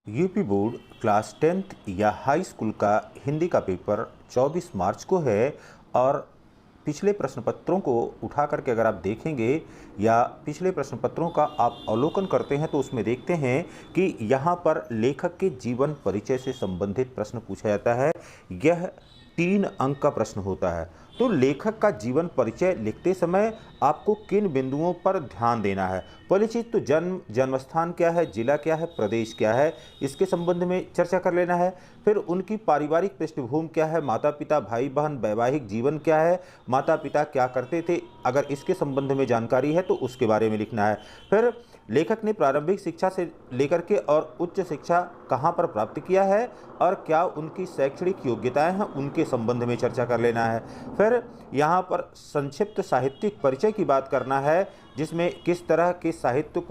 UP board class 10th या high school का हिंदी का पेपर 24 मार्च को है और पिछले प्रश्न पत्रों को उठा करके अगर आप देखेंगे या पिछले प्रश्न पत्रों का आप अवलोकन करते हैं तो उसमें देखते हैं कि यहाँ पर लेखक के जीवन परिचय से संबंधित प्रश्न पूछा जाता है। यह 3 अंक का प्रश्न होता है। तो लेखक का जीवन परिचय लिखते समय आपको किन बिंदुओं पर ध्यान देना है? पहली चीज तो जन्मस्थान क्या है, जिला क्या है, प्रदेश क्या है, इसके संबंध में चर्चा कर लेना है। फिर उनकी पारिवारिक पृष्ठभूमि क्या है, माता पिता, भाई बहन, वैवाहिक जीवन क्या है, माता पिता क्या करते थे, अगर इसके संबंध में जानकारी है तो उसके बारे में लिखना है। फिर लेखक ने प्रारंभिक शिक्षा से लेकर के और उच्च शिक्षा कहाँ पर प्राप्त किया है और क्या उनकी शैक्षणिक योग्यताएं हैं, उनके संबंध में चर्चा कर लेना है। फिर यहाँ पर संक्षिप्त साहित्यिक परिचय की बात करना है, जिसमें किस तरह के साहित्य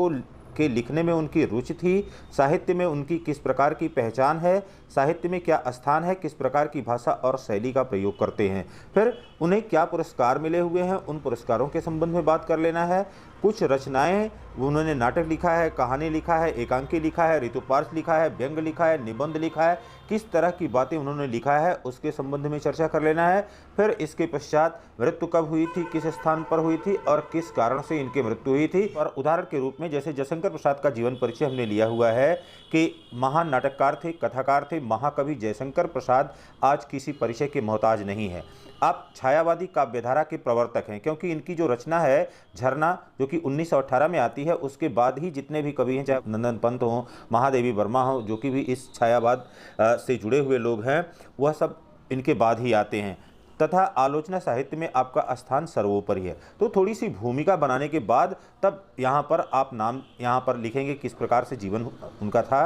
के लिखने में उनकी रुचि थी, साहित्य में उनकी किस प्रकार की पहचान है, साहित्य में क्या स्थान है, किस प्रकार की भाषा और शैली का प्रयोग करते हैं। फिर उन्हें क्या पुरस्कार मिले हुए हैं, उन पुरस्कारों के संबंध में बात कर लेना है। कुछ रचनाएं उन्होंने नाटक लिखा है, कहानी लिखा है, एकांकी लिखा है, ऋतुपार्श्व लिखा है, व्यंग्य लिखा है, निबंध लिखा है, किस तरह की बातें उन्होंने लिखा है उसके संबंध में चर्चा कर लेना है। फिर इसके पश्चात मृत्यु कब हुई थी, किस स्थान पर हुई थी और किस कारण से इनकी मृत्यु हुई थी। और उदाहरण के रूप में जैसे जयशंकर प्रसाद का जीवन परिचय हमने लिया हुआ है कि महान नाटककार थे, कथाकार थे, महाकवि जयशंकर प्रसाद आज किसी परिचय के मोहताज नहीं है। आप छायावादी काव्यधारा के प्रवर्तक हैं, क्योंकि इनकी जो रचना है झरना, जो कि 1918 में आती है, उसके बाद ही जितने भी कवि हैं, चाहे नंदन पंत हों, महादेवी वर्मा हो, जो कि भी इस छायावाद से जुड़े हुए लोग हैं, वह सब इनके बाद ही आते हैं। तथा आलोचना साहित्य में आपका स्थान सर्वोपरि है। तो थोड़ी सी भूमिका बनाने के बाद तब यहाँ पर आप नाम यहाँ पर लिखेंगे किस प्रकार से जीवन उनका था।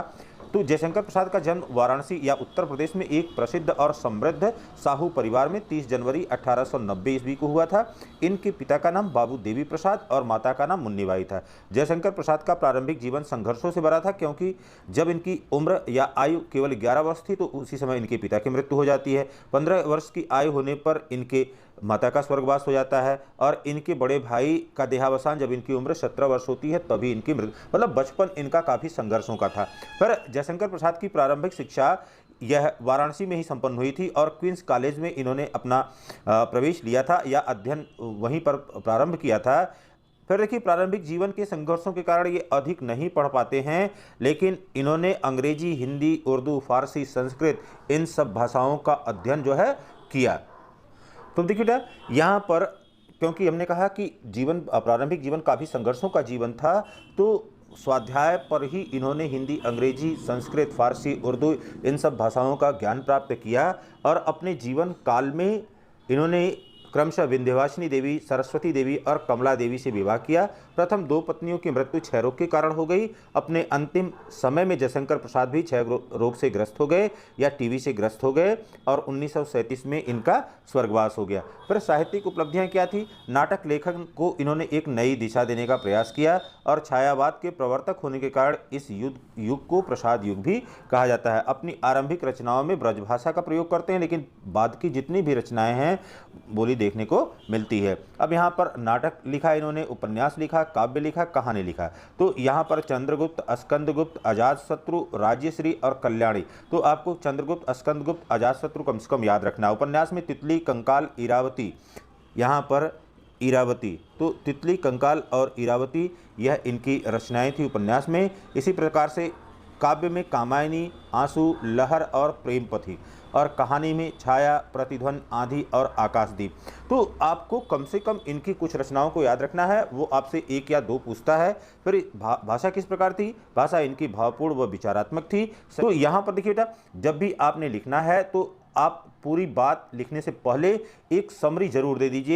तो जयशंकर प्रसाद का जन्म वाराणसी या उत्तर प्रदेश में एक प्रसिद्ध और समृद्ध साहू परिवार में 30 जनवरी 1890 ईस्वी को हुआ था। इनके पिता का नाम बाबू देवी प्रसाद और माता का नाम मुन्नीबाई था। जयशंकर प्रसाद का प्रारंभिक जीवन संघर्षों से भरा था, क्योंकि जब इनकी उम्र या आयु केवल 11 वर्ष थी तो उसी समय इनके पिता की मृत्यु हो जाती है। 15 वर्ष की आयु होने पर इनके माता का स्वर्गवास हो जाता है और इनके बड़े भाई का देहावसान जब इनकी उम्र 17 वर्ष होती है तभी इनकी मृत्यु, मतलब बचपन इनका काफ़ी संघर्षों का था। फिर जयशंकर प्रसाद की प्रारंभिक शिक्षा यह वाराणसी में ही संपन्न हुई थी और क्वींस कॉलेज में इन्होंने अपना प्रवेश लिया था या अध्ययन वहीं पर प्रारंभ किया था। फिर देखिए, प्रारंभिक जीवन के संघर्षों के कारण ये अधिक नहीं पढ़ पाते हैं, लेकिन इन्होंने अंग्रेजी, हिंदी, उर्दू, फारसी, संस्कृत, इन सब भाषाओं का अध्ययन जो है किया। तो देखिए बेटा, यहाँ पर क्योंकि हमने कहा कि प्रारंभिक जीवन काफ़ी संघर्षों का जीवन था, तो स्वाध्याय पर ही इन्होंने हिंदी, अंग्रेजी, संस्कृत, फारसी, उर्दू, इन सब भाषाओं का ज्ञान प्राप्त किया और अपने जीवन काल में इन्होंने क्रमशः विंध्यवासिनी देवी, सरस्वती देवी और कमला देवी से विवाह किया। प्रथम 2 पत्नियों की मृत्यु क्षय रोग के कारण हो गई। अपने अंतिम समय में जयशंकर प्रसाद भी क्षय रोग से ग्रस्त हो गए या टीबी से ग्रस्त हो गए और 1937 में इनका स्वर्गवास हो गया। फिर साहित्यिक उपलब्धियां क्या थी? नाटक लेखन को इन्होंने एक नई दिशा देने का प्रयास किया और छायावाद के प्रवर्तक होने के कारण इस युग को प्रसाद युग भी कहा जाता है। अपनी आरंभिक रचनाओं में ब्रजभाषा का प्रयोग करते हैं, लेकिन बाद की जितनी भी रचनाएं हैं बोली देखने को मिलती है। अब यहाँ पर नाटक लिखा इन्होंने, उपन्यास लिखा, काव्य लिखा, कहानी लिखा। तो यहाँ पर चंद्रगुप्त, स्कंदगुप्त, अजातशत्रु, राज्यश्री और कल्याणी। तो आपको चंद्रगुप्त, स्कंदगुप्त, अजातशत्रु कम से कम याद रखना। उपन्यास में तितली, कंकाल, इरावती, यहाँ पर इरावती, तो तितली, कंकाल और इरावती यह इनकी रचनाएं थी उपन्यास में। इसी प्रकार से काव्य में कामायनी, आंसू, लहर और प्रेमपथी, और कहानी में छाया, प्रतिध्वनि, आंधी और आकाशदीप। तो आपको कम से कम इनकी कुछ रचनाओं को याद रखना है। वो आपसे 1 या 2 पूछता है। फिर भाषा किस प्रकार थी? भाषा इनकी भावपूर्ण व विचारात्मक थी। तो यहाँ पर देखिए बेटा, जब भी आपने लिखना है तो आप पूरी बात लिखने से पहले एक समरी जरूर दे दीजिए।